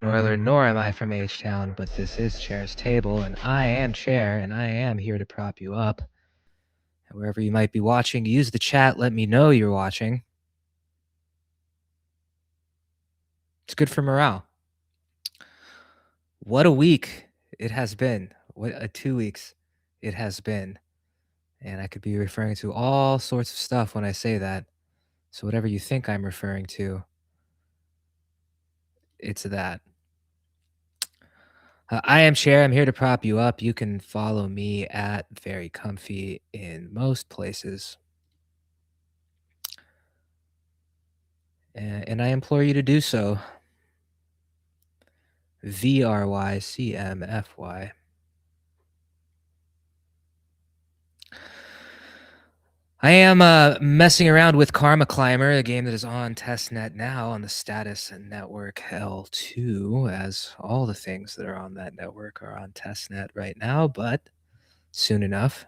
Northern, nor am I from H-Town, but this is Chair's Table, and I am Chair, and I am here to prop you up. And wherever you might be watching, use the chat, let me know you're watching. It's good for morale. What a week it has been. What a 2 weeks it has been. And I could be referring to all sorts of stuff when I say that. So whatever you think I'm referring to, it's that. I am Chair. I'm here to prop you up. You can follow me at Very Comfy in most places. And I implore you to do so. VRYCMFY. I am messing around with Karma Climber, a game that is on testnet now on the Status Network L2, as all the things that are on that network are on testnet right now, but soon enough,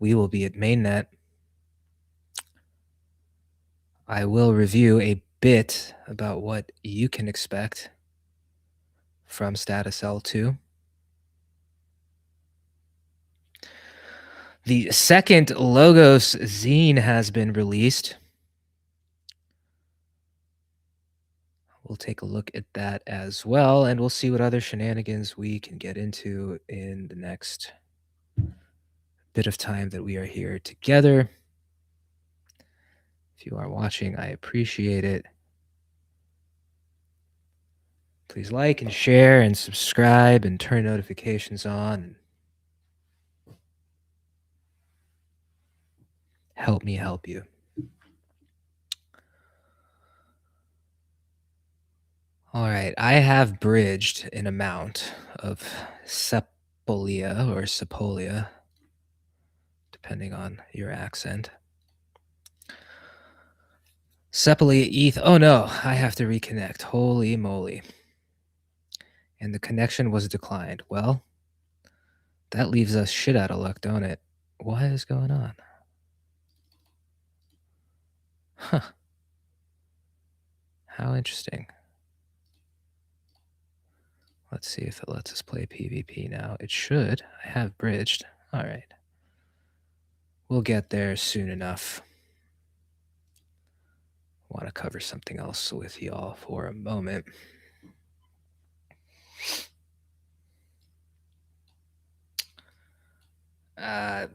we will be at mainnet. I will review a bit about what you can expect from Status L2. The second Logos zine has been released. We'll take a look at that as well, and we'll see what other shenanigans we can get into in the next bit of time that we are here together. If you are watching, I appreciate it. Please like and share and subscribe and turn notifications on. Help me help you. All right, I have bridged an amount of Sepolia or Sepolia, depending on your accent. Sepolia ETH. Oh no, I have to reconnect. Holy moly. And the connection was declined. Well, that leaves us shit out of luck, don't it? What is going on? Huh. How interesting. Let's see if it lets us play PvP now. It should. I have bridged. All right. We'll get there soon enough. I want to cover something else with y'all for a moment.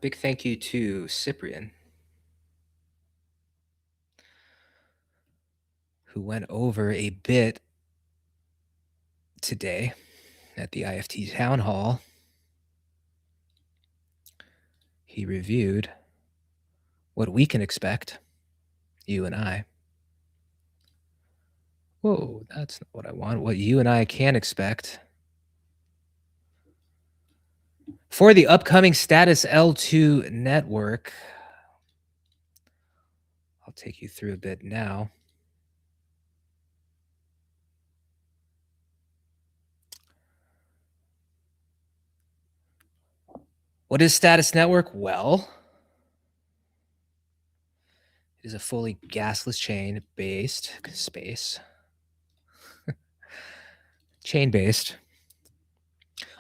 Big thank you to Cyprian, who went over a bit today at the IFT Town Hall. He reviewed what we can expect, you and I. Whoa, that's not what I want. What you and I can expect for the upcoming Status L2 network. I'll take you through a bit now. What is Status Network? Well, it is a fully gasless chain-based space. Chain-based.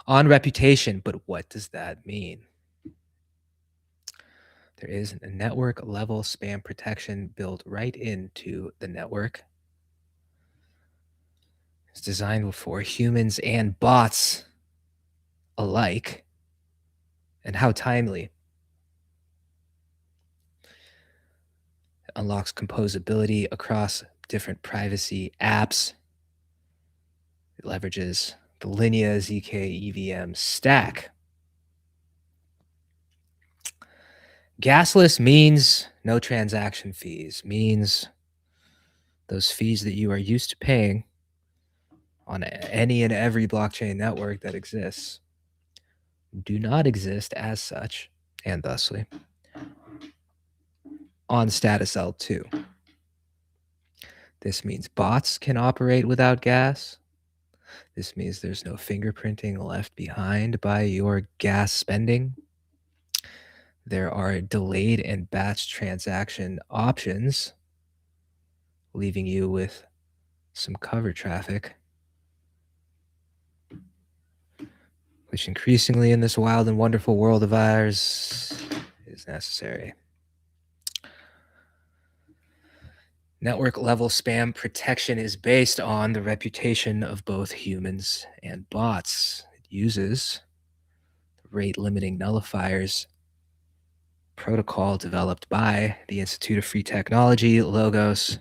On reputation, but what does that mean? There is a network-level spam protection built right into the network. It's designed for humans and bots alike. And how timely. It unlocks composability across different privacy apps. It leverages the Linea ZK EVM stack. Gasless means no transaction fees, means those fees that you are used to paying on any and every blockchain network that exists do not exist as such, and thusly, on Status L2. This means bots can operate without gas. This means there's no fingerprinting left behind by your gas spending. There are delayed and batch transaction options, leaving you with some cover traffic, which increasingly in this wild and wonderful world of ours is necessary. Network level spam protection is based on the reputation of both humans and bots. It uses rate limiting nullifiers protocol developed by the Institute of Free Technology, Logos,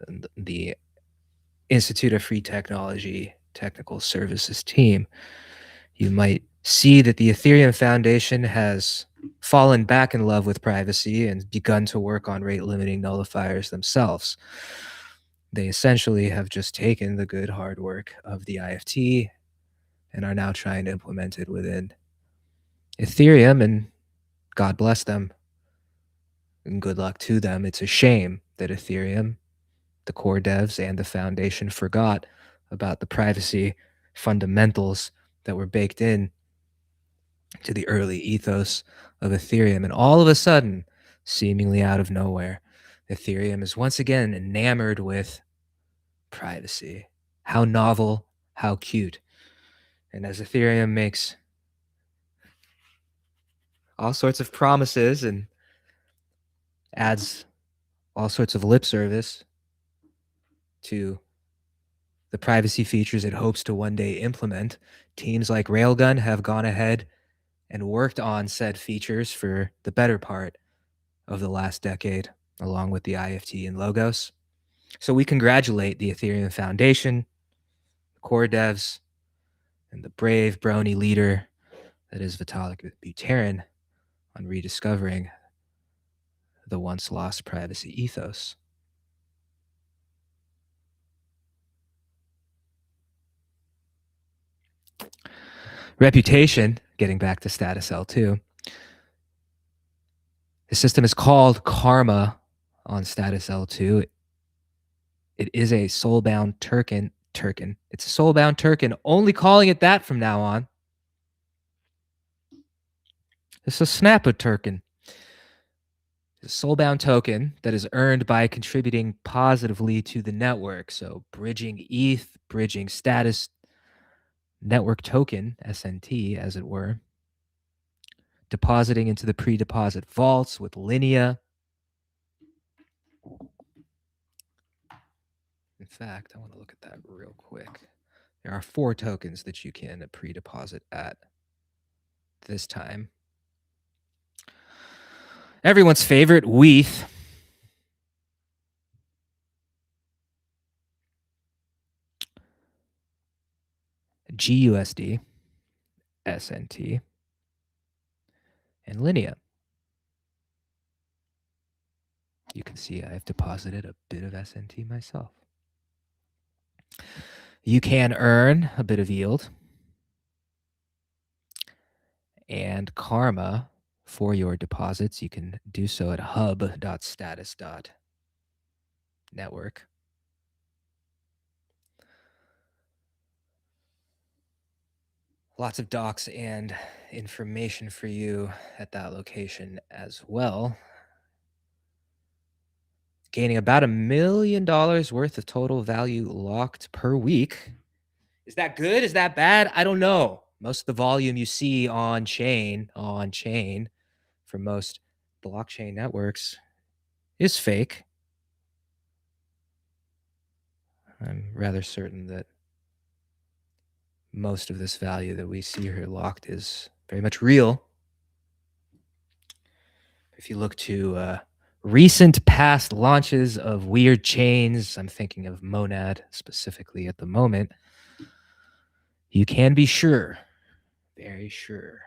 and the Institute of Free Technology Technical Services team. You might see that the Ethereum Foundation has fallen back in love with privacy and begun to work on rate limiting nullifiers themselves. They essentially have just taken the good hard work of the IFT and are now trying to implement it within Ethereum, and God bless them and good luck to them. It's a shame that Ethereum, the core devs, and the foundation forgot about the privacy fundamentals that were baked in to the early ethos of Ethereum. And all of a sudden, seemingly out of nowhere, Ethereum is once again enamored with privacy. How novel, how cute. And as Ethereum makes all sorts of promises and adds all sorts of lip service to the privacy features it hopes to one day implement, teams like Railgun have gone ahead and worked on said features for the better part of the last decade, along with the IFT and Logos. So we congratulate the Ethereum Foundation, the core devs, and the brave brony leader that is Vitalik Buterin on rediscovering the once lost privacy ethos. Reputation, getting back to status L2, the system is called Karma on status L2. It is a soulbound Turkin. It's a soulbound Turkin, only calling it that from now on. It's a Snapper Turkin. It's a soulbound token that is earned by contributing positively to the network. So bridging ETH, bridging status, network token, SNT, as it were, depositing into the pre-deposit vaults with Linea. In fact, I want to look at that real quick. There are 4 tokens that you can pre-deposit at this time. Everyone's favorite, WETH. GUSD, SNT, and Linea. You can see I've deposited a bit of SNT myself. You can earn a bit of yield and karma for your deposits. You can do so at hub.status.network. Lots of docs and information for you at that location as well. Gaining about $1 million worth of total value locked per week. Is that good? Is that bad? I don't know. Most of the volume you see on chain for most blockchain networks is fake. I'm rather certain that most of this value that we see here locked is very much real. If you look to recent past launches of weird chains, I'm thinking of Monad specifically at the moment, you can be sure, very sure,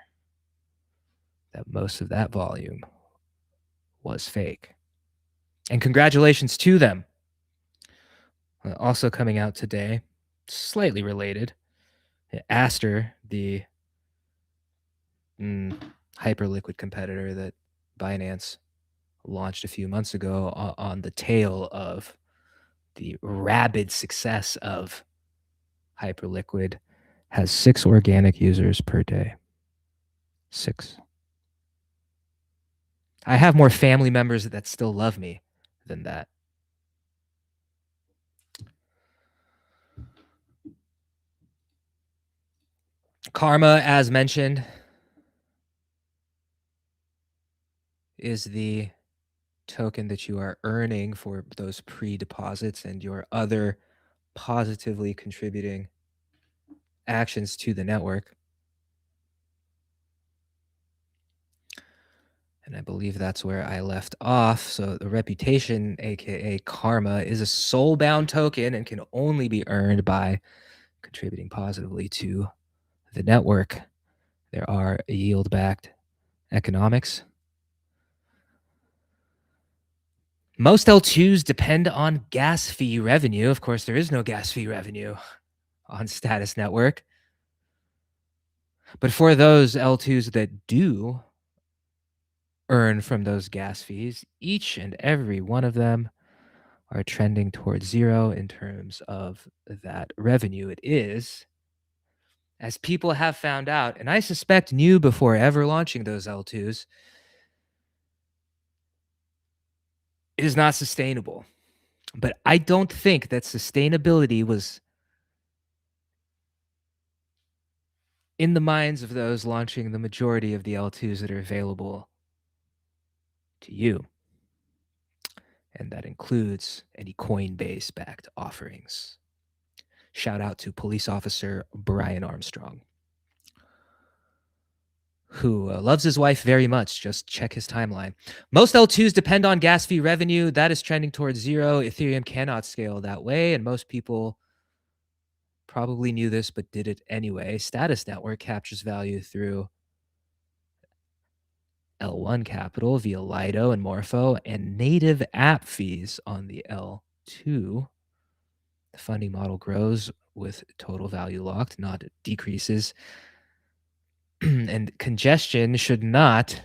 that most of that volume was fake. And congratulations to them. Also coming out today, slightly related, Aster, the hyperliquid competitor that Binance launched a few months ago on the tail of the rabid success of hyperliquid, has 6 organic users per day. 6. I have more family members that still love me than that. Karma, as mentioned, is the token that you are earning for those pre-deposits and your other positively contributing actions to the network. And I believe that's where I left off. So the reputation, aka karma, is a soul-bound token and can only be earned by contributing positively to the network. There are yield-backed economics. Most L2s depend on gas fee revenue. Of course, there is no gas fee revenue on Status Network. But for those L2s that do earn from those gas fees, each and every one of them are trending towards zero in terms of that revenue. It is, as people have found out, and I suspect knew before ever launching those L2s, it is not sustainable. But I don't think that sustainability was in the minds of those launching the majority of the L2s that are available to you. And that includes any Coinbase-backed offerings. Shout out to police officer Brian Armstrong, who loves his wife very much. Just check his timeline. Most L2s depend on gas fee revenue. That is trending towards zero. Ethereum cannot scale that way, and most people probably knew this but did it anyway. Status Network captures value through L1 Capital via Lido and Morpho, and native app fees on the L2. The funding model grows with total value locked, not decreases. And congestion should not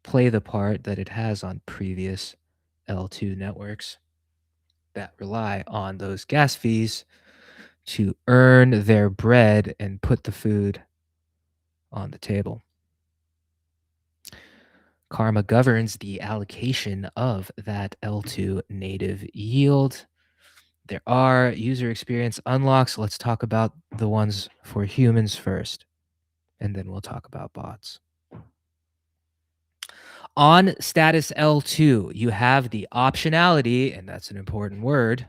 play the part that it has on previous L2 networks that rely on those gas fees to earn their bread and put the food on the table. Karma governs the allocation of that L2 native yield. There are user experience unlocks. Let's talk about the ones for humans first, and then we'll talk about bots. On status L2, you have the optionality, and that's an important word.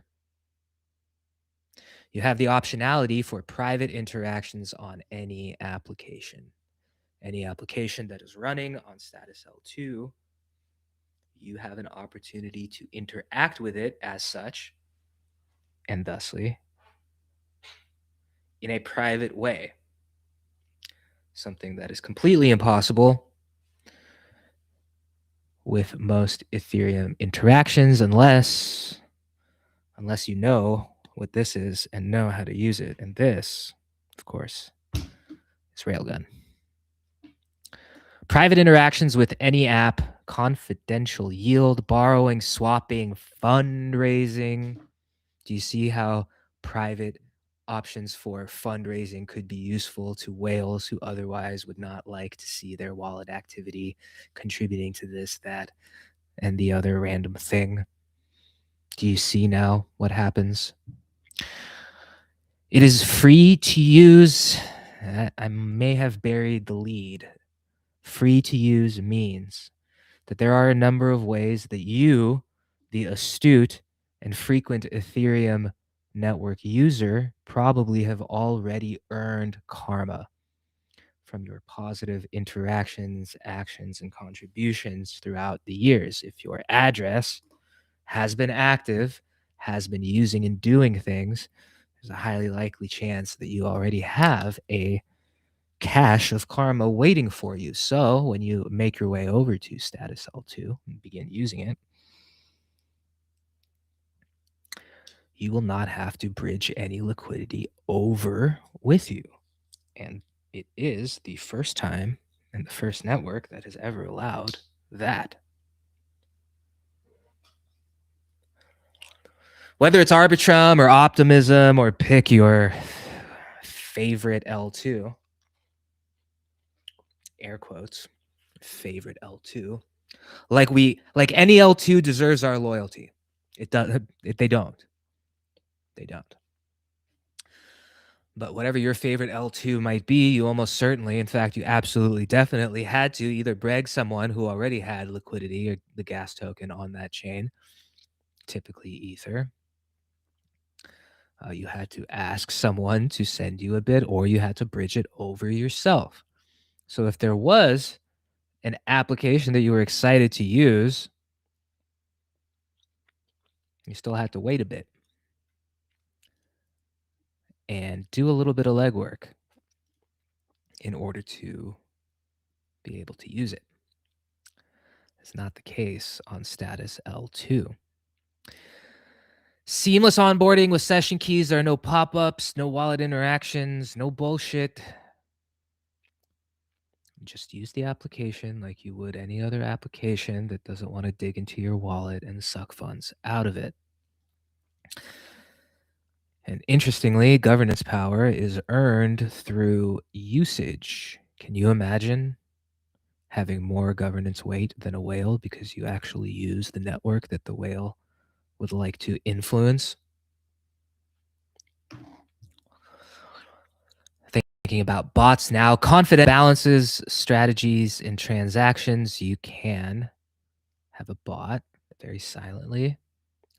You have the optionality for private interactions on any application. Any application that is running on status L2, you have an opportunity to interact with it as such, and thusly, in a private way. Something that is completely impossible with most Ethereum interactions unless you know what this is and know how to use it. And this, of course, is Railgun. Private interactions with any app, confidential yield, borrowing, swapping, fundraising. Do you see how private options for fundraising could be useful to whales who otherwise would not like to see their wallet activity contributing to this, that, and the other random thing? Do you see now what happens? It is free to use. I may have buried the lead. Free to use means that there are a number of ways that you, the astute and frequent Ethereum network user, probably have already earned karma from your positive interactions, actions, and contributions throughout the years. If your address has been active, has been using and doing things, there's a highly likely chance that you already have a cache of karma waiting for you. So when you make your way over to status L2 and begin using it, you will not have to bridge any liquidity over with you. And it is the first time and the first network that has ever allowed that. Whether it's Arbitrum or Optimism or pick your favorite L2, air quotes, favorite L2, like any L2 deserves our loyalty. They don't. They don't. But whatever your favorite L2 might be, you almost certainly, in fact, you absolutely definitely had to either beg someone who already had liquidity or the gas token on that chain, typically Ether. You had to ask someone to send you a bit, or you had to bridge it over yourself. So if there was an application that you were excited to use, you still had to wait a bit and do a little bit of legwork in order to be able to use it. It's not the case on status L2. Seamless onboarding with session keys. There are no pop-ups, no wallet interactions, no bullshit. Just use the application like you would any other application that doesn't want to dig into your wallet and suck funds out of it. And interestingly, governance power is earned through usage. Can you imagine having more governance weight than a whale because you actually use the network that the whale would like to influence? Thinking about bots now, confident balances, strategies, and transactions. You can have a bot that very silently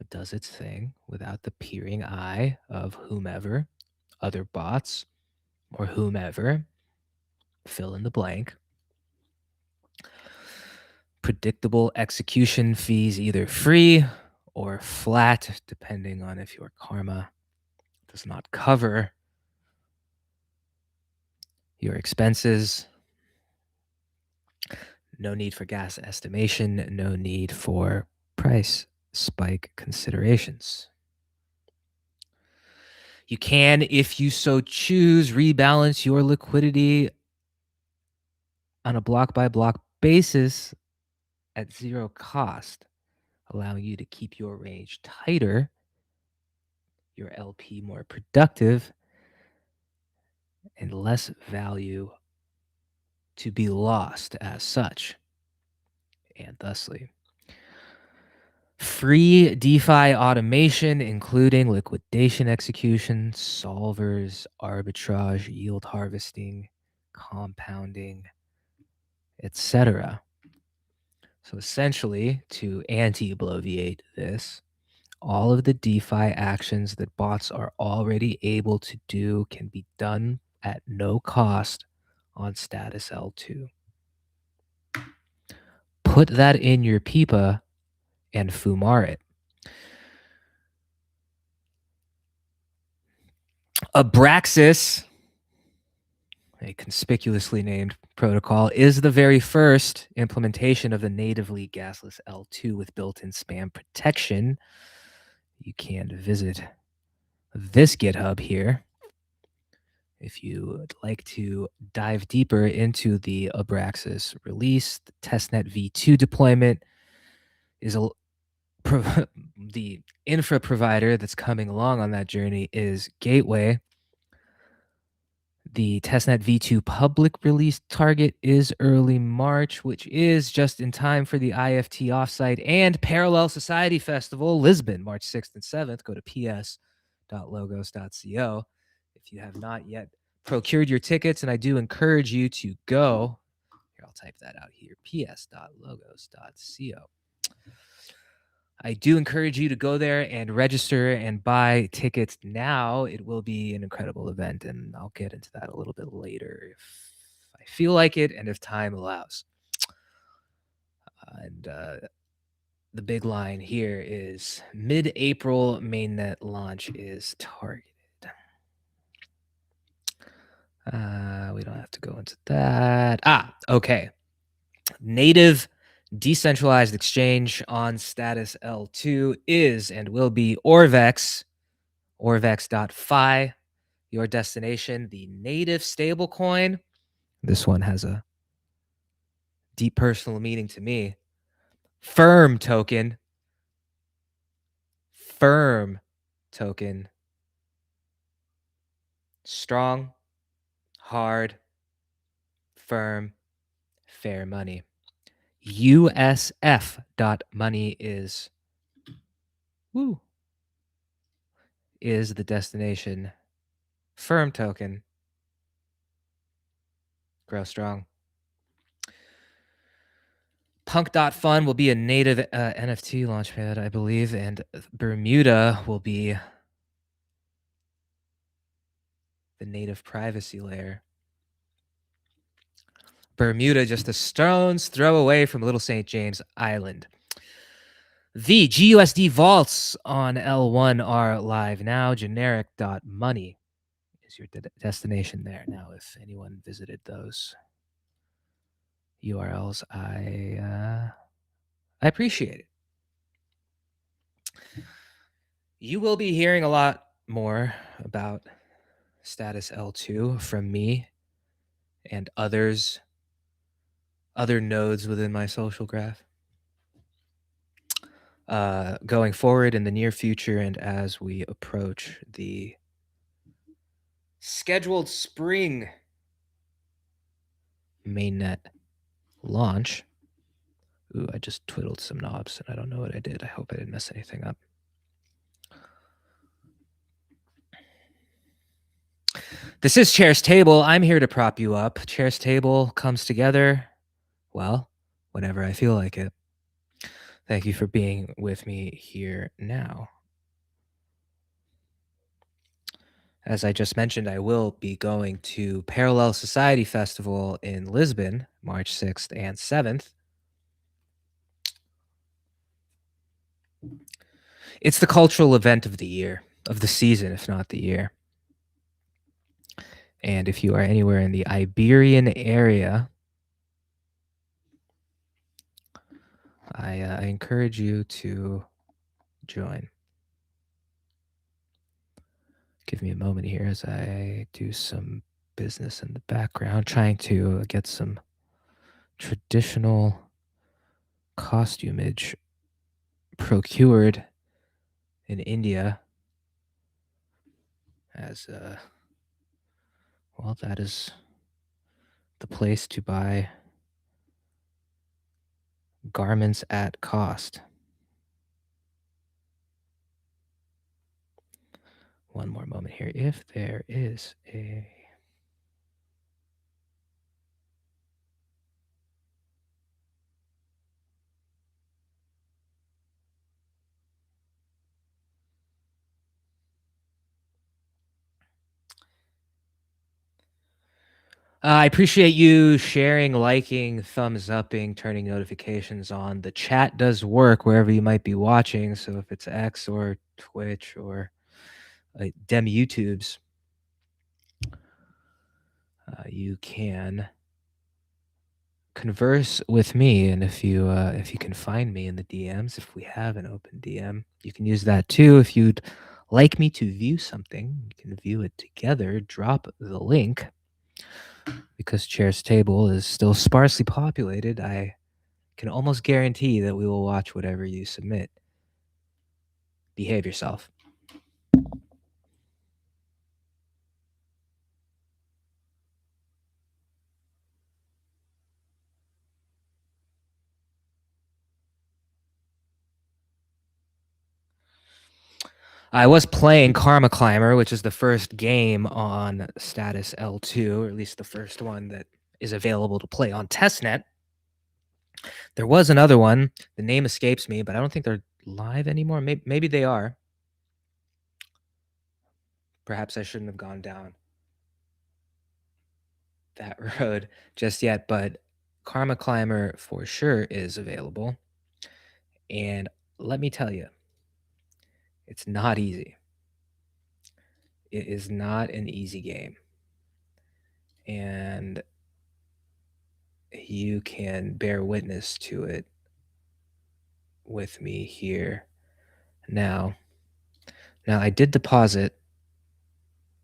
does its thing without the peering eye of whomever, other bots, or whomever, fill in the blank. Predictable execution fees, either free or flat, depending on if your karma does not cover your expenses. No need for gas estimation, no need for price spike considerations. You can, if you so choose, rebalance your liquidity on a block by block basis at zero cost, allowing you to keep your range tighter, your LP more productive, and less value to be lost as such, and thusly. Free DeFi automation, including liquidation execution, solvers, arbitrage, yield harvesting, compounding, etc. So essentially, to anti-bloviate this, all of the DeFi actions that bots are already able to do can be done at no cost on status L2. Put that in your pipa and fumar it. Abraxas, a conspicuously named protocol, is the very first implementation of the natively gasless L2 with built-in spam protection. You can visit this GitHub here if you would like to dive deeper into the Abraxas release. The testnet v2 deployment is the infra provider that's coming along on that journey is Gateway. The testnet v2 public release target is early March, which is just in time for the IFT offsite and Parallel Society Festival, Lisbon, March 6th and 7th. Go to ps.logos.co if you have not yet procured your tickets, and I do encourage you to go. Here, I'll type that out here, ps.logos.co. I do encourage you to go there and register and buy tickets now. It will be an incredible event, and I'll get into that a little bit later if I feel like it and if time allows. And the big line here is mid-April mainnet launch is targeted. We don't have to go into that. Okay. Native decentralized exchange on status L2 is and will be Orvex, orvex.fi, your destination, the native stablecoin. This one has a deep personal meaning to me. Firm token. Firm token. Strong, hard, firm, fair money. USF.money is the destination Firm token. Grow strong. Punk.fun will be a native NFT launchpad, I believe, and Bermuda will be the native privacy layer. Bermuda, just a stone's throw away from Little St. James Island. The GUSD vaults on L1 are live now. Generic.money is your destination there. Now, if anyone visited those URLs, I appreciate it. You will be hearing a lot more about Status L2 from me and others, other nodes within my social graph. Going forward in the near future and as we approach the scheduled spring mainnet launch. Ooh, I just twiddled some knobs and I don't know what I did. I hope I didn't mess anything up. This is Chair's Table. I'm here to prop you up. Chair's Table comes together, well, whenever I feel like it. Thank you for being with me here now. As I just mentioned, I will be going to Parallel Society Festival in Lisbon, March 6th and 7th. It's the cultural event of the year, of the season, if not the year. And if you are anywhere in the Iberian area, I encourage you to join. Give me a moment here as I do some business in the background, trying to get some traditional costumage procured in India as well, that is the place to buy garments at cost. One more moment here. If there is a I appreciate you sharing, liking, thumbs upping, turning notifications on. The chat does work wherever you might be watching. So if it's X or Twitch or Dem YouTubes, you can converse with me. And if you can find me in the DMs, if we have an open DM, you can use that too. If you'd like me to view something, you can view it together. Drop the link. Because Chair's Table is still sparsely populated, I can almost guarantee that we will watch whatever you submit. Behave yourself. I was playing Karma Climber, which is the first game on Status L2, or at least the first one that is available to play on testnet. There was another one. The name escapes me, but I don't think they're live anymore. Maybe they are. Perhaps I shouldn't have gone down that road just yet, but Karma Climber for sure is available. And let me tell you, it's not easy. It is not an easy game. And you can bear witness to it with me here now. Now, I did deposit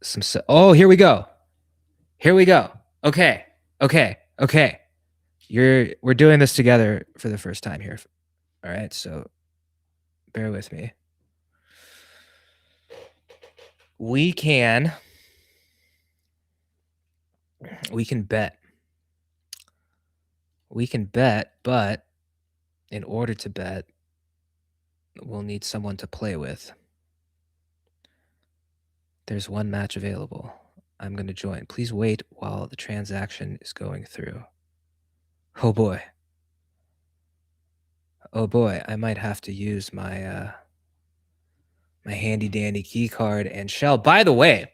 some... Oh, here we go. Here we go. Okay. We're doing this together for the first time here. All right, so bear with me. We can bet. We can bet, but in order to bet, we'll need someone to play with. There's one match available. I'm going to join. Please wait while the transaction is going through. Oh boy. Oh boy, I might have to use my my handy dandy key card and shell. By the way,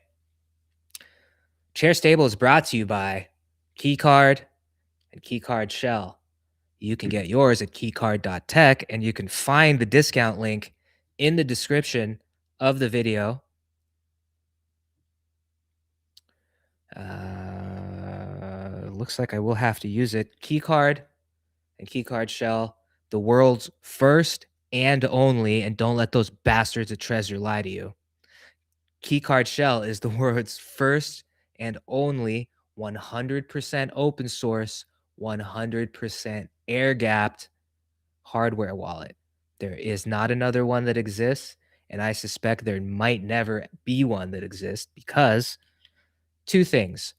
Chair Stable is brought to you by KeyCard and KeyCard Shell. You can get yours at keycard.tech, and you can find the discount link in the description of the video. Looks like I will have to use it. KeyCard and KeyCard Shell, the world's first and only, and don't let those bastards at Trezor lie to you. KeyCard Shell is the world's first and only 100% open source, 100% air gapped hardware wallet. There is not another one that exists, and I suspect there might never be one that exists because two things: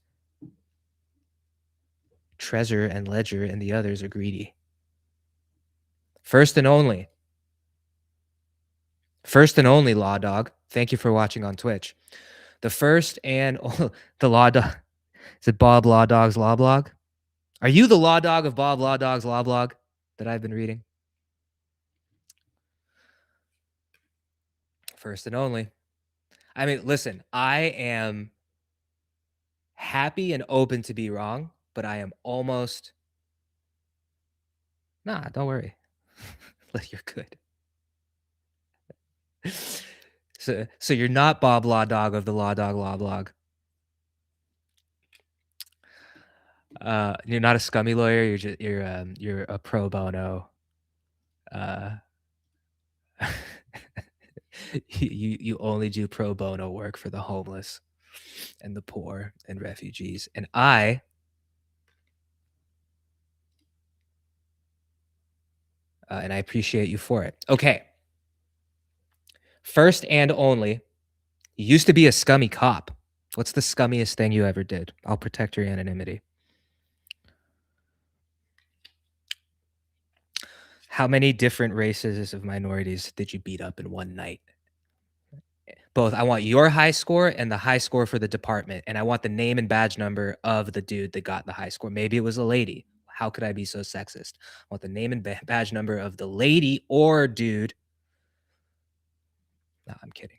Trezor and Ledger and the others are greedy. First and only. First and only, Law Dog. Thank you for watching on Twitch. The first and the Law Dog. Is it Bob Law Dog's Law Blog? Are you the Law Dog of Bob Law Dog's Law Blog that I've been reading? First and only. I mean, listen, I am happy and open to be wrong, but I am almost. Nah, don't worry. You're good. So you're not Bob Law Dog of the Law Dog Law Blog. You're not a scummy lawyer. You're a pro bono. You only do pro bono work for the homeless and the poor and refugees, and I appreciate you for it. Okay. First and only, you used to be a scummy cop. What's the scummiest thing you ever did? I'll protect your anonymity. How many different races of minorities did you beat up in one night? Both. I want your high score and the high score for the department, and I want the name and badge number of the dude that got the high score. Maybe it was a lady. How could I be so sexist? I want the name and badge number of the lady or dude. No, I'm kidding.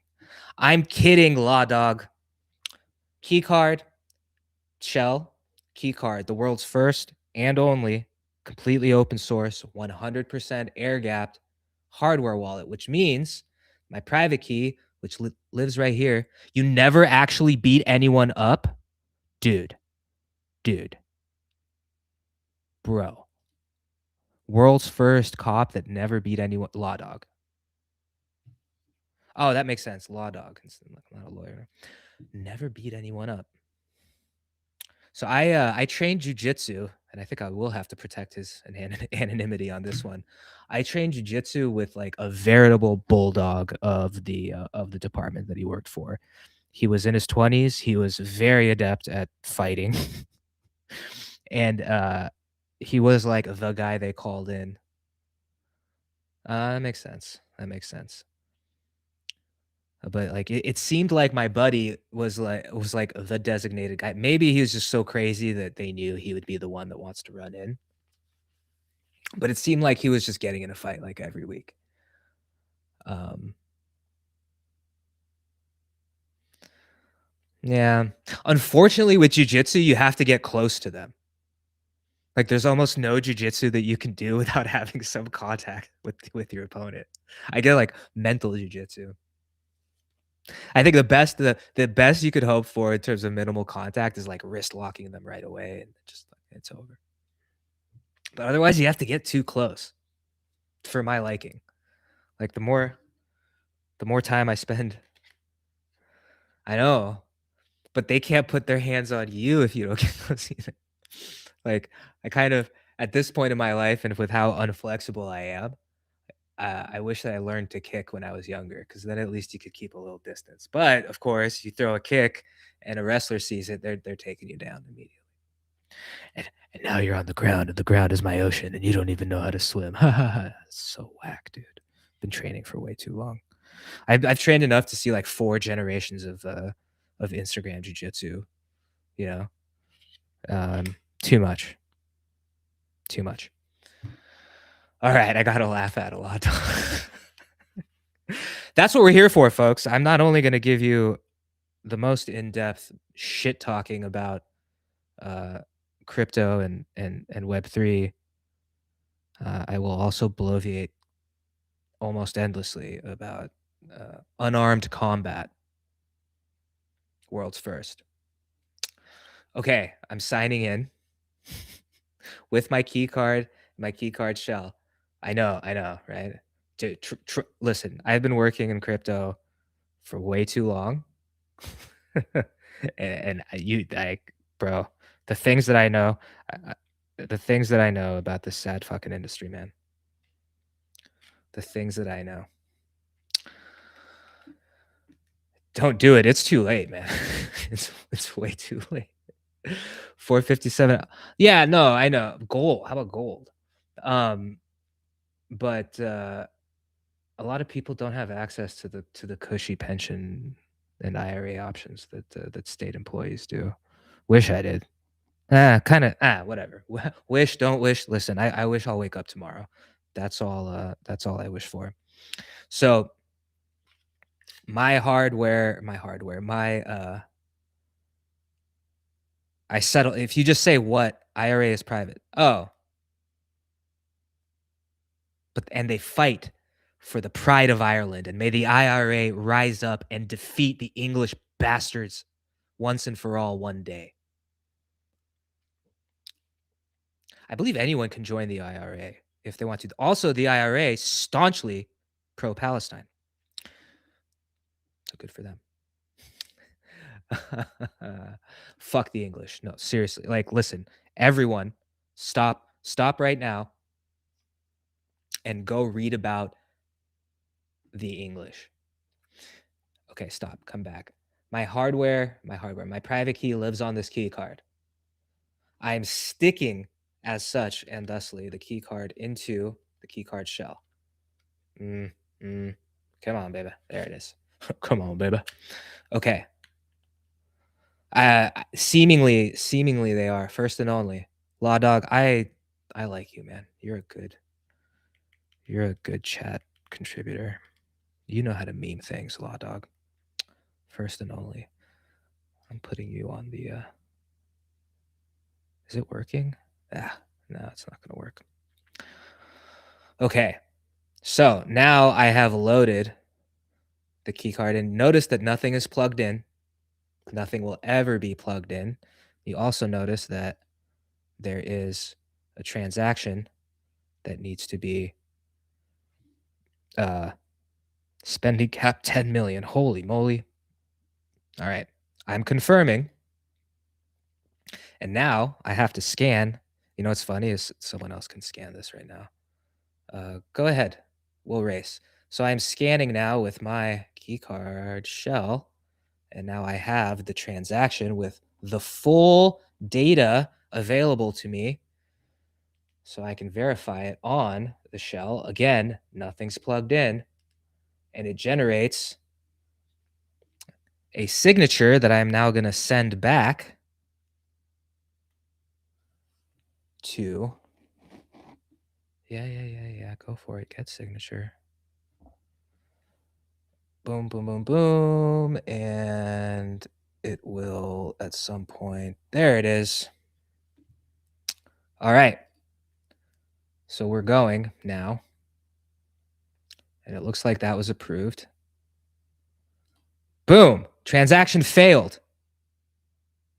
I'm kidding, Law Dog. KeyCard, Shell, KeyCard, the world's first and only completely open source, 100% air gapped hardware wallet, which means my private key, which lives right here, you never actually beat anyone up. Dude, bro. World's first cop that never beat anyone. Law Dog. Oh, that makes sense. Law Dog. I'm not a lawyer. Never beat anyone up. So I trained jujitsu, and I think I will have to protect his anonymity on this one. I trained jujitsu with like a veritable bulldog of the department that he worked for. He was in his 20s. He was very adept at fighting, and he was like the guy they called in. That makes sense. That makes sense. But like it seemed like my buddy was like the designated guy. Maybe he was just so crazy that they knew he would be the one that wants to run in. But it seemed like he was just getting in a fight like every week. Yeah. Unfortunately, with jujitsu, you have to get close to them. Like there's almost no jujitsu that you can do without having some contact with your opponent. I get like mental jujitsu. I think the best you could hope for in terms of minimal contact is like wrist locking them right away, and just it's over. But otherwise, you have to get too close for my liking. Like the more time I spend, I know, but they can't put their hands on you if you don't get close either. Like I kind of at this point in my life, and with how unflexible I am, I wish that I learned to kick when I was younger, because then at least you could keep a little distance. But of course, you throw a kick and a wrestler sees it, they're taking you down immediately. And now you're on the ground, and the ground is my ocean, and you don't even know how to swim. Ha ha ha! So whack, dude. Been training for way too long. I've trained enough to see like 4 generations of Instagram jiu-jitsu you know? Too much. Too much. All right, I gotta laugh at a lot. That's what we're here for, folks. I'm not only gonna give you the most in-depth shit talking about uh, crypto and Web3, I will also bloviate almost endlessly about unarmed combat, world's first. Okay, I'm signing in with my key card, my key card shell. I know, right? Listen, I've been working in crypto for way too long. And you like, bro, the things that I know, the things that I know about this sad fucking industry, man. The things that I know. Don't do it. It's too late, man. It's way too late. 457. Yeah, no, I know. Gold. How about gold? Um, but a lot of people don't have access to the cushy pension and IRA options that state employees do. Wish I did. Whatever. Wish, don't wish. Listen, I wish I'll wake up tomorrow. That's all I wish for. So my I settle if you just say what IRA is private. Oh, but and they fight for the pride of Ireland, and may the IRA rise up and defeat the English bastards once and for all one day. I believe anyone can join the IRA if they want to. Also, the IRA staunchly pro-Palestine. So good for them. Fuck the English. No, seriously. Like, listen, everyone, stop right now and go read about the English. Okay, stop. Come back. My private key lives on this key card. I'm sticking as such and thusly the key card into the key card shell. Come on, baby. There it is. Come on, baby. Okay. Seemingly they are first and only. Law Dog, I like you, man. You're a good chat contributor. You know how to meme things, Law Dog. First and only. I'm putting you on the is it working? No, it's not gonna work. Okay. So now I have loaded the key card and notice that nothing is plugged in. Nothing will ever be plugged in. You also notice that there is a transaction that needs to be spending cap 10 million. Holy moly. All right. I'm confirming. And now I have to scan. You know what's funny is someone else can scan this right now. Go ahead. We'll race. So I'm scanning now with my keycard shell. And now I have the transaction with the full data available to me. So I can verify it on the shell. Again, nothing's plugged in. And it generates a signature that I'm now going to send back to. Yeah. Go for it. Get signature. Boom, boom, boom, boom. And it will at some point. There it is. All right. So we're going now. And it looks like that was approved. Boom. Transaction failed.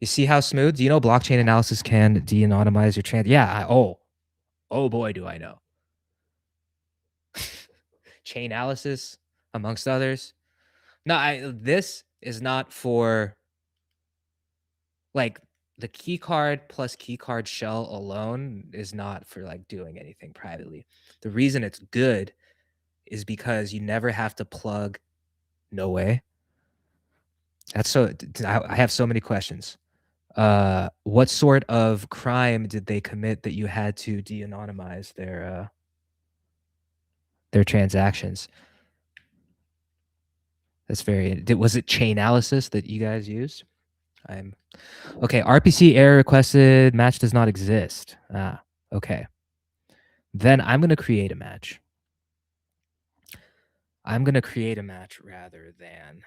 You see how smooth? Do you know blockchain analysis can de-anonymize your trans? Yeah. Oh boy, do I know. Chainalysis, amongst others. No, this is not for like the key card plus key card shell alone is not for like doing anything privately. The reason it's good is because you never have to plug. No way. That's so. I have so many questions. What sort of crime did they commit that you had to de-anonymize their transactions? That's very. Was it Chainalysis that you guys used? I'm okay. RPC error requested. Match does not exist. Ah, okay. Then I'm gonna create a match. I'm gonna create a match rather than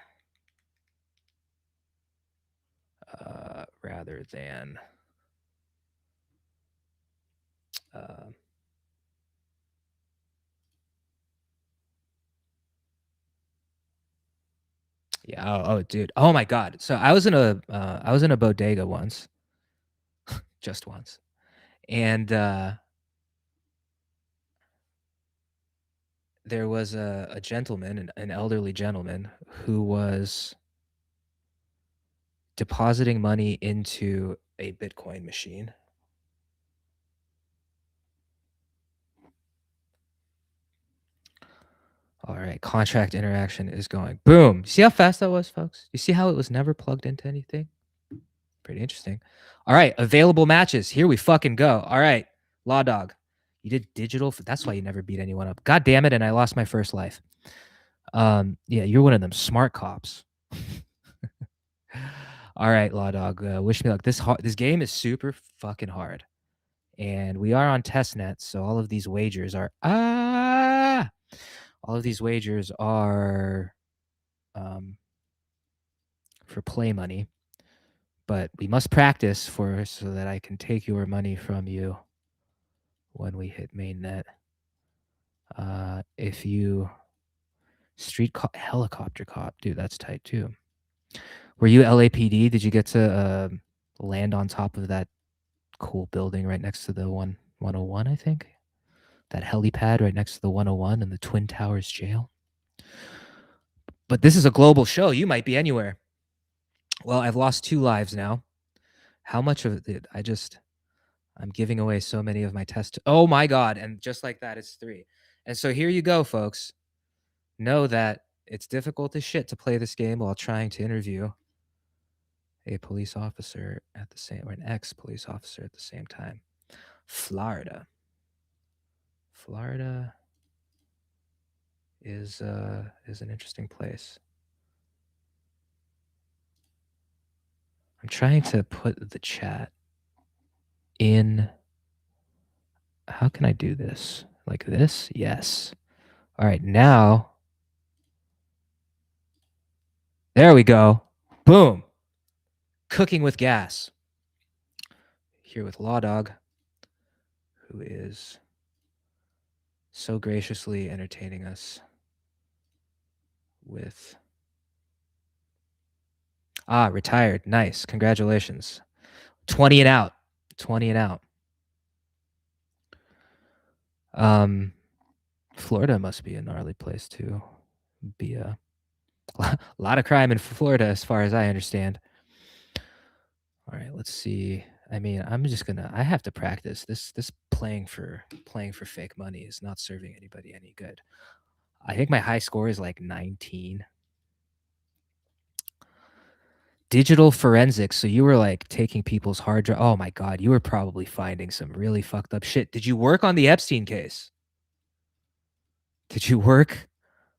rather than uh, yeah. Oh, dude. Oh my god. So I was in a bodega once, just once, and there was a gentleman, an elderly gentleman, who was depositing money into a Bitcoin machine. All right, contract interaction is going. Boom. See how fast that was, folks? You see how it was never plugged into anything? Pretty interesting. All right, available matches. Here we fucking go. All right, Law Dog. You did digital. That's why you never beat anyone up. God damn it! And I lost my first life. Yeah, you're one of them smart cops. All right, Law Dog. Wish me luck. This game is super fucking hard, and we are on testnet, so all of these wagers are all of these wagers are for play money, but we must practice so that I can take your money from you when we hit mainnet. If you helicopter cop, dude, that's tight too. Were you LAPD? Did you get to land on top of that cool building right next to the 101, I think? That helipad right next to the 101 and the Twin Towers jail? But this is a global show. You might be anywhere. Well, I've lost 2 lives now. How much of it? I'm giving away so many of my tests. Oh my God. And just like that, it's 3. And so here you go, folks. Know that it's difficult as shit to play this game while trying to interview a police officer or an ex-police officer at the same time. Florida is an interesting place. I'm trying to put the chat in. How can I do this? Like this? Yes. All right, now. There we go. Boom. Cooking with gas. Here with Law Dog, who is so graciously entertaining us with retired. Nice. Congratulations. 20 and out. 20 and out. Florida must be a gnarly place to be a lot of crime in Florida as far as I understand. All right, let's see. I mean, I have to practice. This playing for fake money is not serving anybody any good. I think my high score is like 19. Digital forensics. So you were like taking people's hard drive. Oh my God, you were probably finding some really fucked up shit. Did you work on the Epstein case? Did you work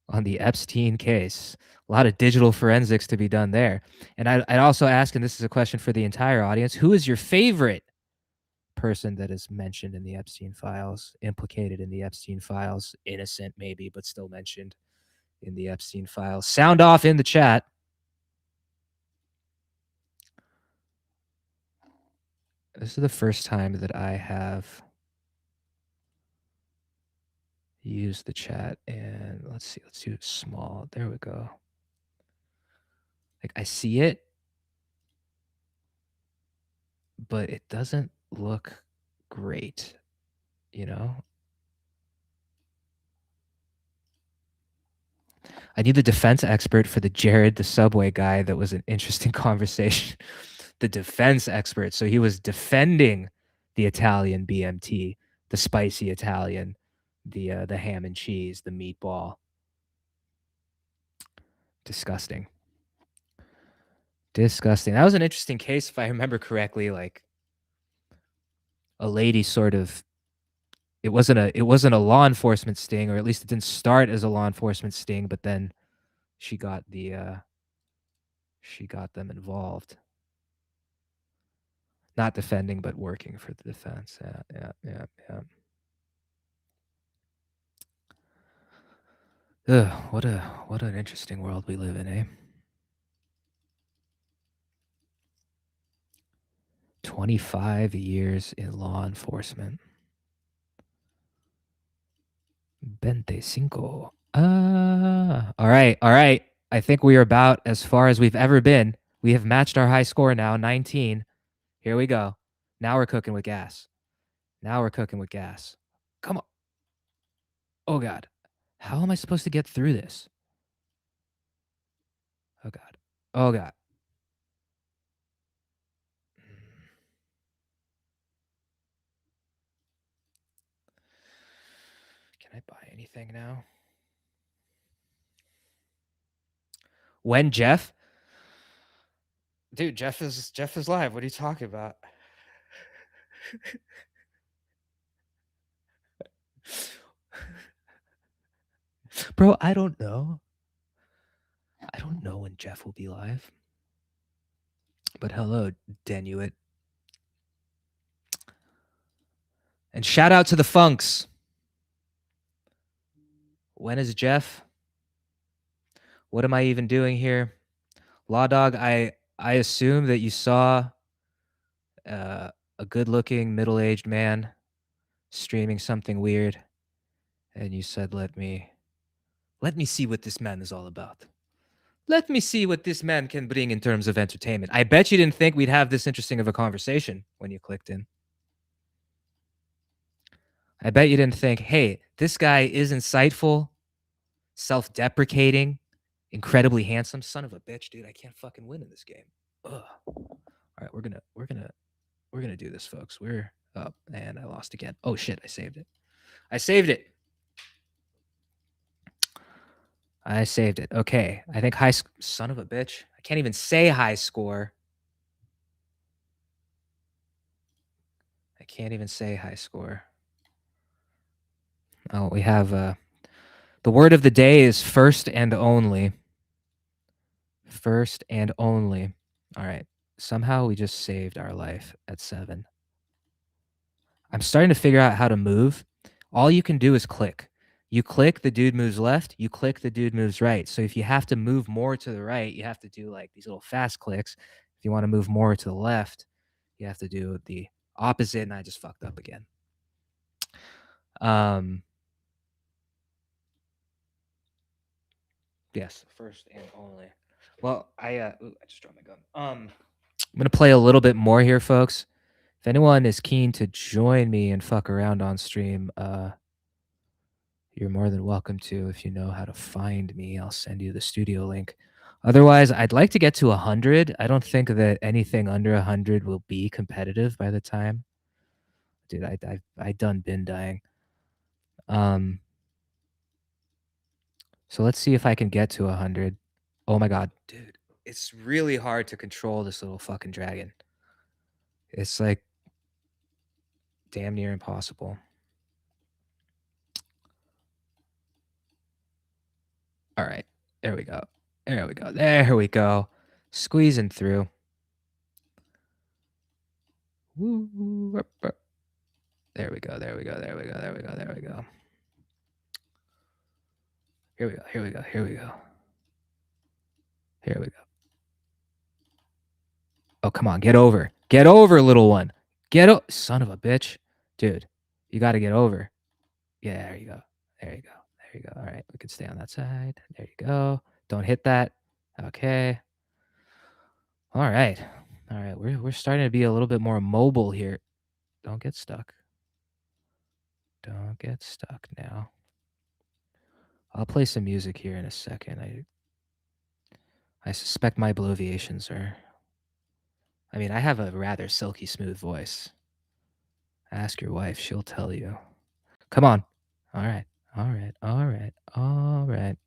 on the Epstein case? A lot of digital forensics to be done there. And I'd also ask, and this is a question for the entire audience, who is your favorite person that is mentioned in the Epstein files, implicated in the Epstein files, innocent maybe, but still mentioned in the Epstein files? Sound off in the chat. This is the first time that I have used the chat, and let's see, let's do it small. There we go. Like I see it, but it doesn't look great, you know? I need the defense expert for the Jared the Subway guy. That was an interesting conversation. The defense expert. So he was defending the Italian BMT, the spicy Italian, the ham and cheese, the meatball. Disgusting. Disgusting. That was an interesting case, if I remember correctly. Like a lady sort of. It wasn't a law enforcement sting, or at least it didn't start as a law enforcement sting, but then she got them involved. Not defending, but working for the defense. Yeah. Ugh, what an interesting world we live in, eh? 25 years in law enforcement. 25. All right, all right. I think we are about as far as we've ever been. We have matched our high score now, 19. Here we go. Now we're cooking with gas. Now we're cooking with gas. Come on. Oh, God. How am I supposed to get through this? Oh, God. Oh, God. Can I buy anything now? When Jeff? Dude, Jeff is live. What are you talking about? Bro, I don't know. I don't know when Jeff will be live. But hello, Denuit. And shout out to the Funks. When is Jeff? What am I even doing here? Law Dog, I assume that you saw a good-looking middle-aged man streaming something weird, and you said, "Let me see what this man is all about. Let me see what this man can bring in terms of entertainment." I bet you didn't think we'd have this interesting of a conversation when you clicked in. I bet you didn't think, "Hey, this guy is insightful, self-deprecating, incredibly handsome. Son of a bitch, dude. I can't fucking win in this game." Ugh. All right, we're gonna do this, folks. We're up, and I lost again. Oh shit, I saved it. I saved it. I saved it. Okay, I think son of a bitch. I can't even say high score. I can't even say high score. Oh, we have the word of the day is first and only. First and only. All right. Somehow we just saved our life at 7. I'm starting to figure out how to move. All you can do is click. You click, the dude moves left. You click, the dude moves right. So if you have to move more to the right, you have to do like these little fast clicks. If you want to move more to the left, you have to do the opposite. And I just fucked up again. Yes, first and only. Well, I just dropped my gun. I'm gonna play a little bit more here, folks. If anyone is keen to join me and fuck around on stream, you're more than welcome to. If you know how to find me, I'll send you the studio link. Otherwise, I'd like to get to 100. I don't think that anything under 100 will be competitive by the time. Dude, I done been dying. So let's see if I can get to 100. Oh my god, dude, it's really hard to control this little fucking dragon. It's like damn near impossible. All right, there we go. There we go. There we go. Squeezing through. Woo. There we go. There we go. There we go. There we go. There we go. Here we go. Here we go. Here we go. Here we go. Oh, come on. Get over. Get over, little one. Son of a bitch. Dude, you got to get over. Yeah, there you go. There you go. There you go. All right. We can stay on that side. There you go. Don't hit that. Okay. All right. All right. We're starting to be a little bit more mobile here. Don't get stuck. Don't get stuck now. I'll play some music here in a second. I suspect my bloviations are... I mean, I have a rather silky smooth voice. Ask your wife, she'll tell you. Come on. All right. All right. All right. All right.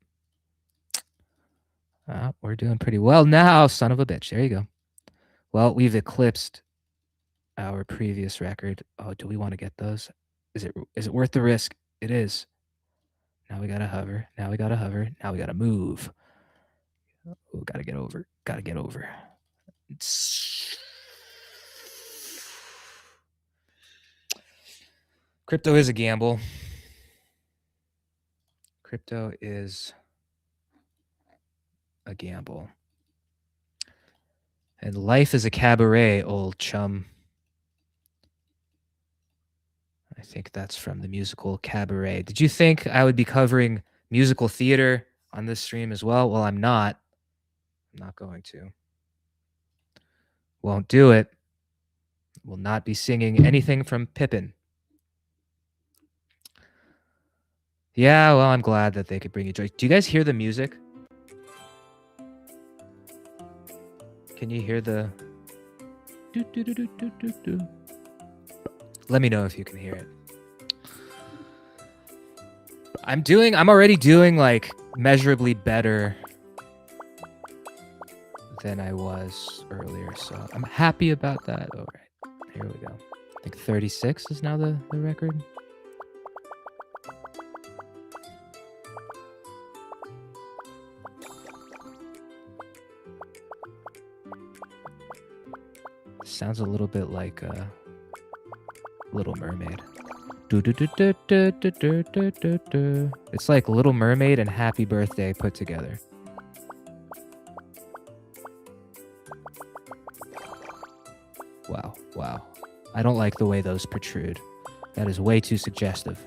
We're doing pretty well now, son of a bitch. There you go. Well, we've eclipsed our previous record. Oh, do we want to get those? Is it worth the risk? It is. Now we gotta hover. Now we gotta hover. Now we gotta move. Oh, gotta get over. Gotta get over. Crypto is a gamble. Crypto is a gamble. And life is a cabaret, old chum. I think that's from the musical Cabaret. Did you think I would be covering musical theater on this stream as well? Well, I'm not. I'm not going to. Won't do it. Will not be singing anything from Pippin. Yeah, well, I'm glad that they could bring you joy. Do you guys hear the music? Can you hear the... Let me know if you can hear it. I'm already doing like measurably better than I was earlier, so I'm happy about that. All right, here we go. I think 36 is now the record. Sounds a little bit like Little Mermaid. It's like Little Mermaid and Happy Birthday put together. Wow, wow. I don't like the way those protrude. That is way too suggestive.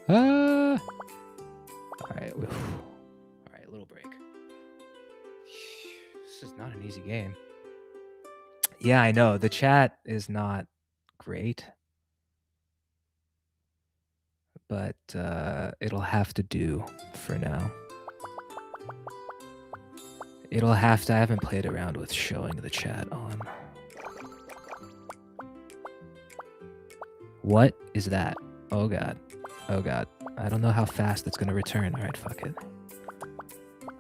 Ah! All right, little break. This is not an easy game. Yeah, I know. The chat is not great. But it'll have to do for now. It'll have to. I haven't played around with showing the chat on. What is that? Oh god. Oh god. I don't know how fast it's gonna return. All right, fuck it.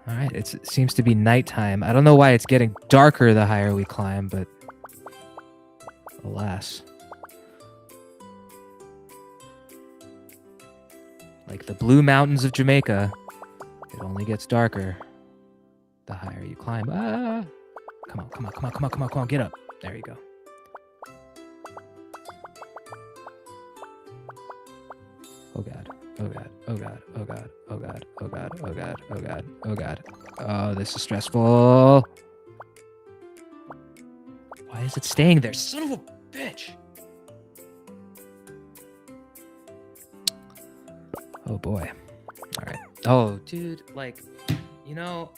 All right, it seems to be nighttime. I don't know why it's getting darker the higher we climb, but alas. Like the Blue Mountains of Jamaica, it only gets darker the higher you climb. Ah! Come on, come on, come on, come on, come on, come on, get up. There you go. Oh god, oh god, oh god, oh god, oh god, oh god, oh god, oh god, oh god. Oh, this is stressful. Why is it staying there? Son of a bitch! Oh boy. All right. Oh, dude, like, you know...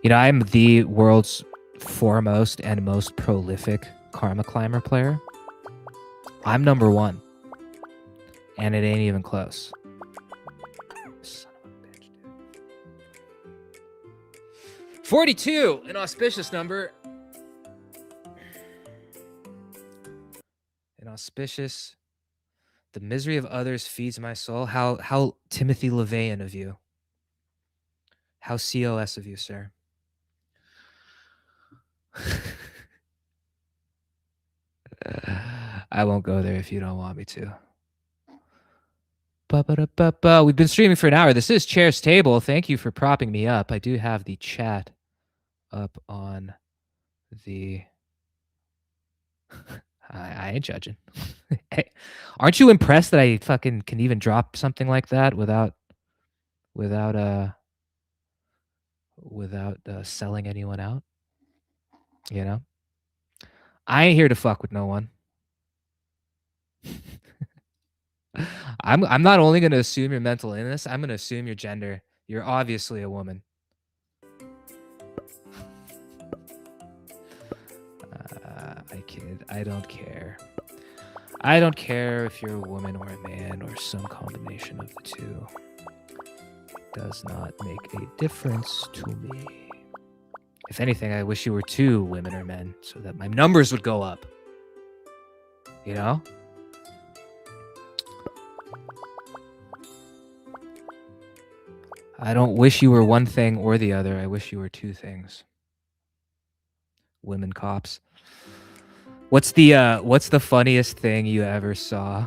You know, I'm the world's foremost and most prolific Karma Climber player. I'm number one. And it ain't even close. Son of a bitch, dude. 42, an auspicious number. An auspicious. The misery of others feeds my soul. How Timothy LaVeyan of you. How COS of you, sir. I won't go there if you don't want me to. Ba-ba-da-ba-ba. We've been streaming for an hour. This is Chair's Table. Thank you for propping me up. I do have the chat up on the... I ain't judging. Hey, aren't you impressed that I fucking can even drop something like that without selling anyone out? You know? I ain't here to fuck with no one. I'm not only going to assume your mental illness, I'm going to assume your gender. You're obviously a woman. I kid. I don't care. I don't care if you're a woman or a man or some combination of the two. Does not make a difference to me. If anything, I wish you were two women or men so that my numbers would go up. You know? I don't wish you were one thing or the other. I wish you were two things. Women cops. What's the funniest thing you ever saw?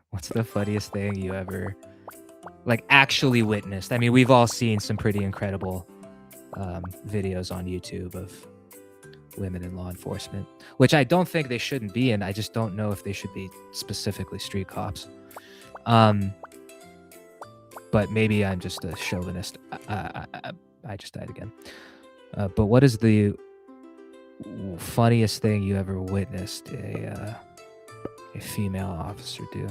What's the funniest thing you ever like actually witnessed. I mean, we've all seen some pretty incredible videos on YouTube of women in law enforcement, which I don't think they shouldn't be in. I just don't know if they should be specifically street cops. But maybe I'm just a chauvinist. I just died again. But what is the funniest thing you ever witnessed a female officer do?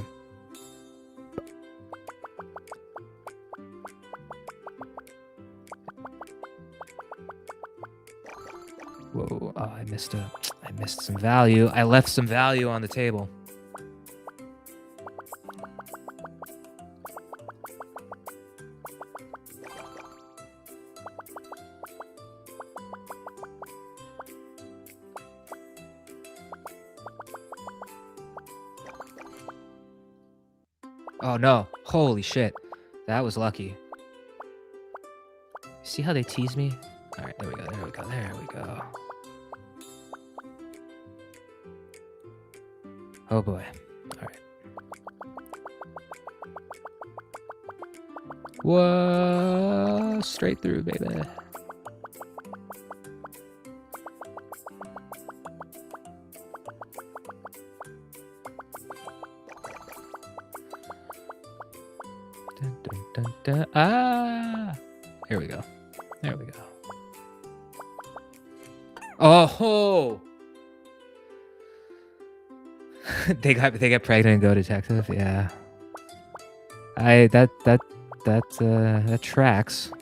Whoa! Oh, I missed some value. I left some value on the table. Oh no! Holy shit! That was lucky. See how they tease me? All right, there we go. There we go. There we go. Oh boy. All right. Whoa! Straight through, baby. Dun, dun, dun, dun. Ah! Here we go. There we go. Oh! they get pregnant and go detective. Yeah. That tracks.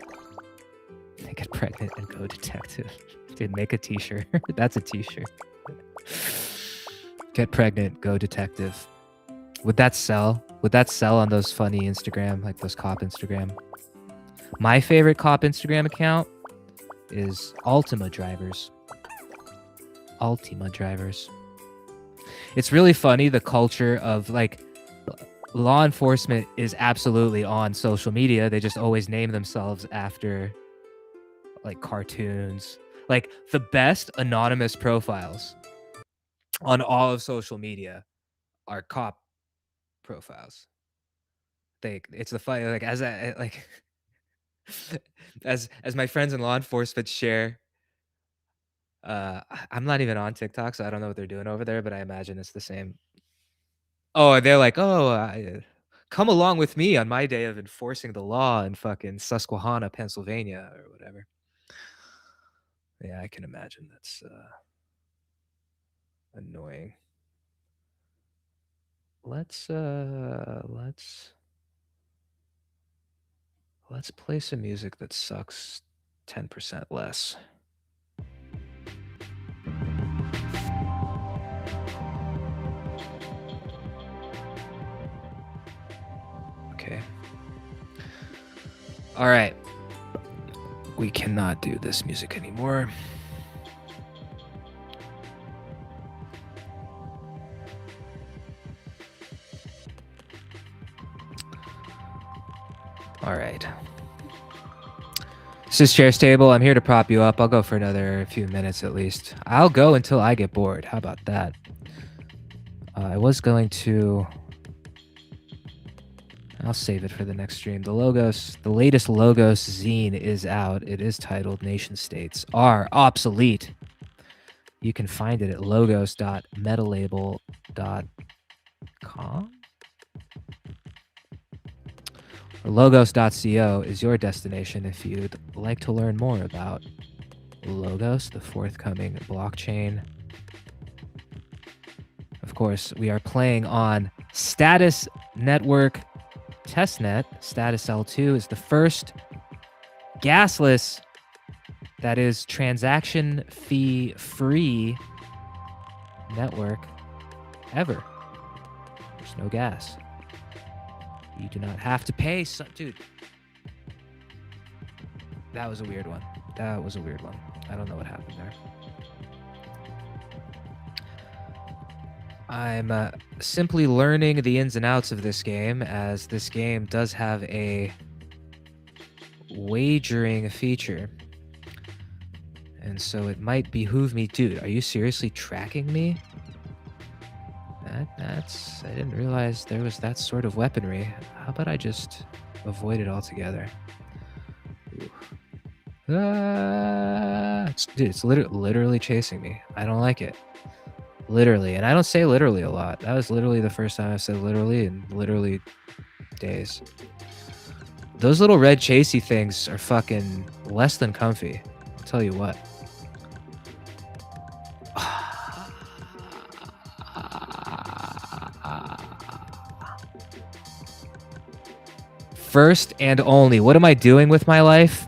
They get pregnant and go detective. Dude, make a t-shirt. That's a t-shirt. Get pregnant, go detective. Would that sell? Would that sell on those funny Instagram, like those cop Instagram? My favorite cop Instagram account is Ultima Drivers. Ultima Drivers. It's really funny, the culture of like law enforcement is absolutely on social media. They just always name themselves after like cartoons. Like the best anonymous profiles on all of social media are cop profiles. It's the funny, like as I like as my friends in law enforcement share. I'm not even on TikTok, so I don't know what they're doing over there, but I imagine it's the same. Oh, they're like, oh, come along with me on my day of enforcing the law in fucking Susquehanna, Pennsylvania, or whatever. Yeah, I can imagine that's annoying. Let's play some music that sucks 10% less. Okay. All right. We cannot do this music anymore. All right. This is Chair's Table. I'm here to prop you up. I'll go for another few minutes at least. I'll go until I get bored. How about that? I was going to... I'll save it for the next stream. The latest Logos zine is out. It is titled Nation States Are Obsolete. You can find it at logos.metalabel.com. Logos.co is your destination if you'd like to learn more about Logos, the forthcoming blockchain. Of course, we are playing on Status Network Testnet. Status L2 is the first gasless, that is transaction fee free network ever. There's no gas. You do not have to pay. Dude, that was a weird one. I don't know what happened there. I'm simply learning the ins and outs of this game, as this game does have a wagering feature. And so it might behoove me. Dude, are you seriously tracking me? I didn't realize there was that sort of weaponry. How about I just avoid it altogether. Dude, it's literally chasing me. I don't like it. Literally. And I don't say literally a lot. That was literally the first time I said literally in literally days. Those little red chasey things are fucking less than comfy. I'll tell you what. First and only. What am I doing with my life?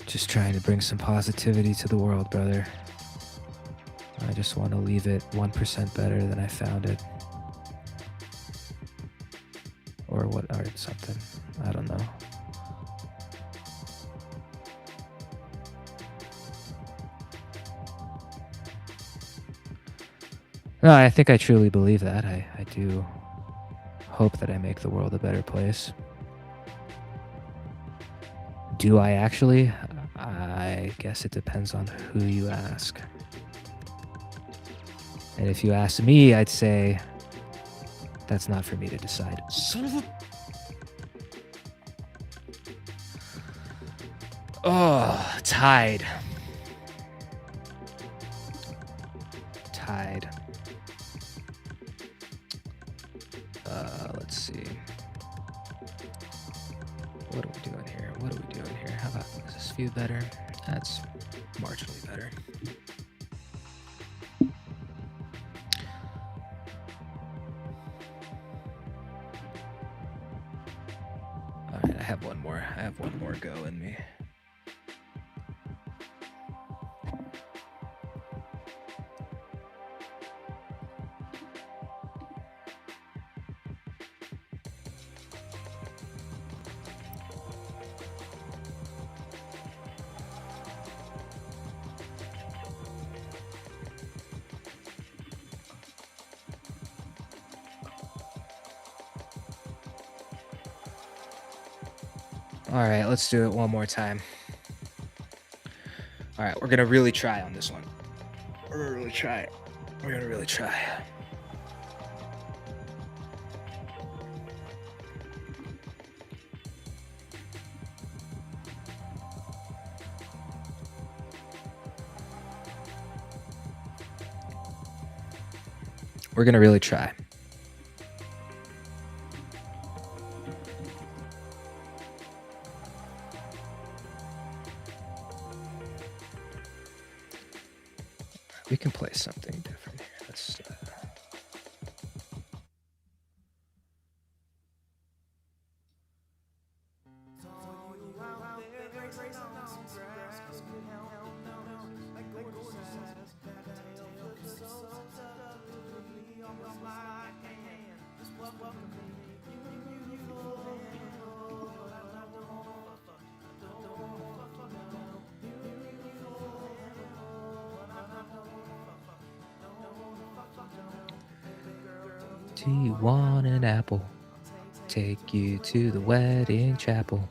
Just trying to bring some positivity to the world, brother. I just want to leave it 1% better than I found it. Or what, or something. I don't know. No, I think I truly believe that. I do hope that I make the world a better place. Do I actually? I guess it depends on who you ask. And if you ask me, I'd say that's not for me to decide. Son of a... Oh, tied. Tied. Let's see. What are we doing here? What are we doing here? How about, does this feel better? That's marginally better. All right, I have one more go in me. All right, let's do it one more time. All right, we're gonna really try on this one. We're gonna really try. We're gonna really try. We're gonna really try. We can play something different here. Let's. Do you want an apple? Take you to the wedding chapel.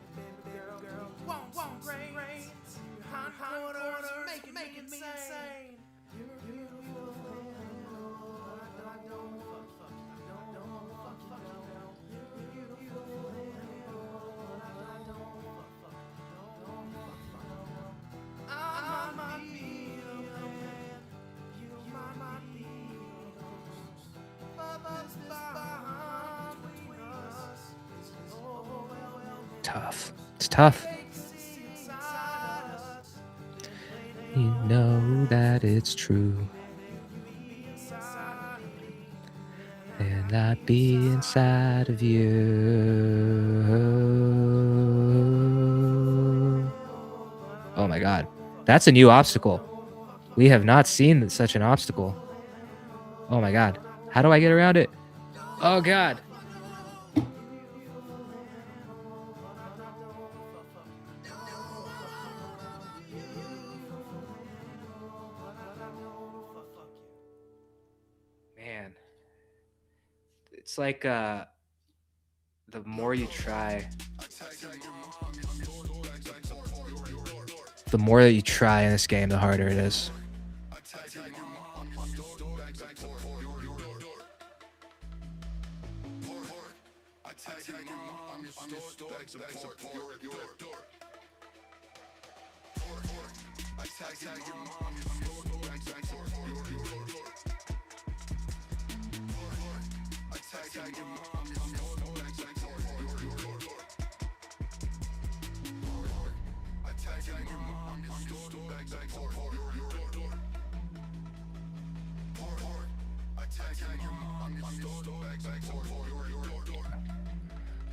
Tough. It's tough. You know that it's true. And not be inside of you. Oh my God. That's a new obstacle. We have not seen such an obstacle. Oh my God. How do I get around it? Oh God. Man. It's like the more you try, the more that you try in this game, the harder it is.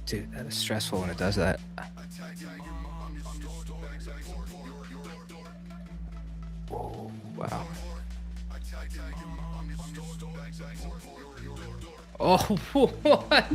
Dude, that is stressful when it does that. Oh, wow. Oh, what?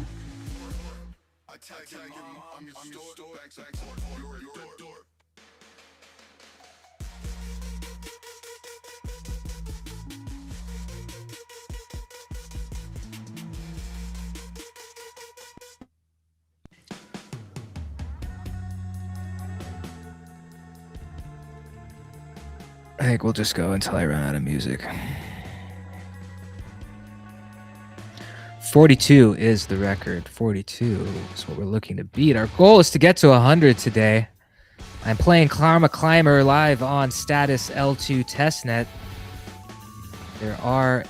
I think we'll just go until I run out of music. 42 is the record. 42 is what we're looking to beat. Our goal is to get to 100 today. I'm playing Karma Climber live on Status L2 Testnet. There are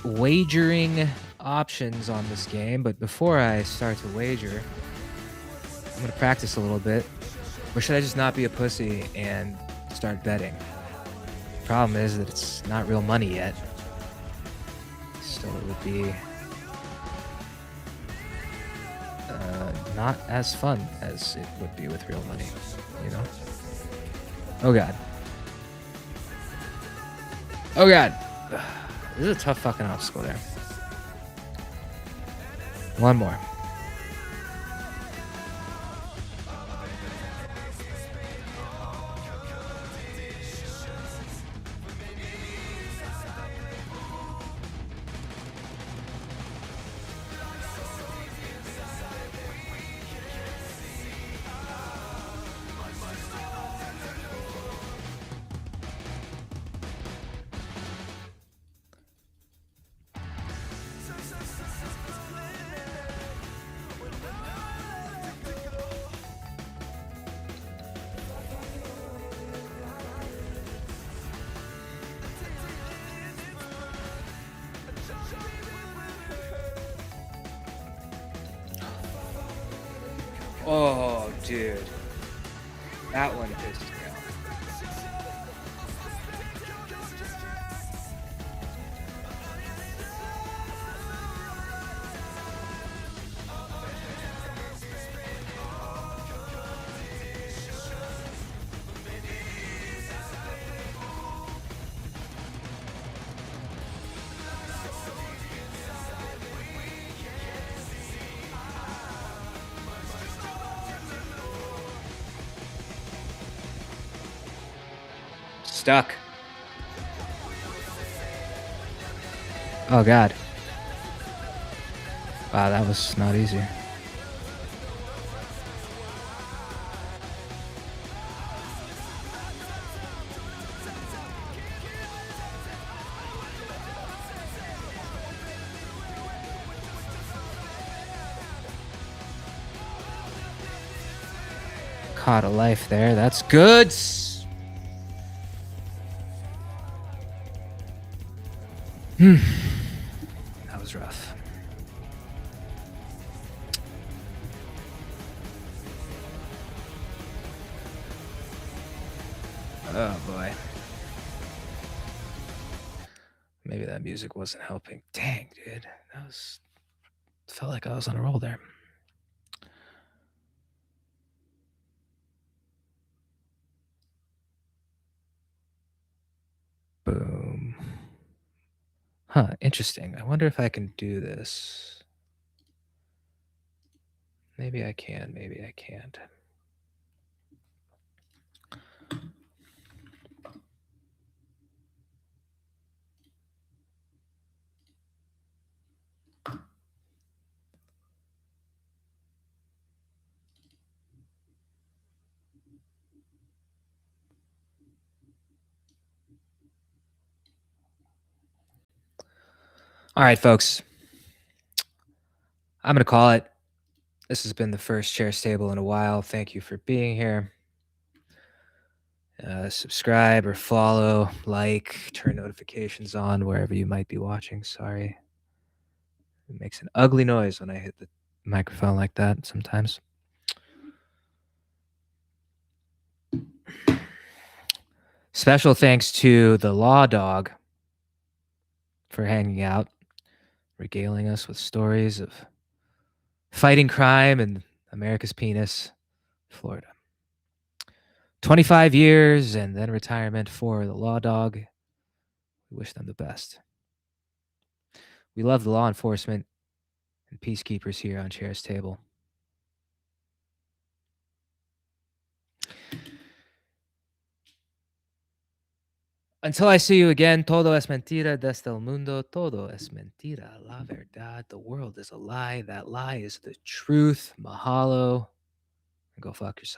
wagering options on this game, but before I start to wager, I'm going to practice a little bit. Or should I just not be a pussy and start betting? The problem is that it's not real money yet. So it would be not as fun as it would be with real money, you know? Oh God. Oh God. This is a tough fucking obstacle there. One more. Oh, dude. That one pissed me off. Stuck. Oh God. Wow, that was not easy. Caught a life there. That's good. That was rough. Oh boy. Maybe that music wasn't helping. Dang, dude. That was felt like I was on a roll there. Boom. Huh, interesting. I wonder if I can do this. Maybe I can, maybe I can't. All right, folks. I'm going to call it. This has been the first Chairs Table in a while. Thank you for being here. Subscribe or follow, like, turn notifications on wherever you might be watching. Sorry. It makes an ugly noise when I hit the microphone like that sometimes. Special thanks to the Law Dog for hanging out, regaling us with stories of fighting crime and America's penis, Florida. 25 years and then retirement for the Law Dog. We wish them the best. We love the law enforcement and peacekeepers here on Chairs Table. Until I see you again, todo es mentira desde el mundo, todo es mentira, la verdad. The world is a lie, that lie is the truth. Mahalo, and go fuck yourself.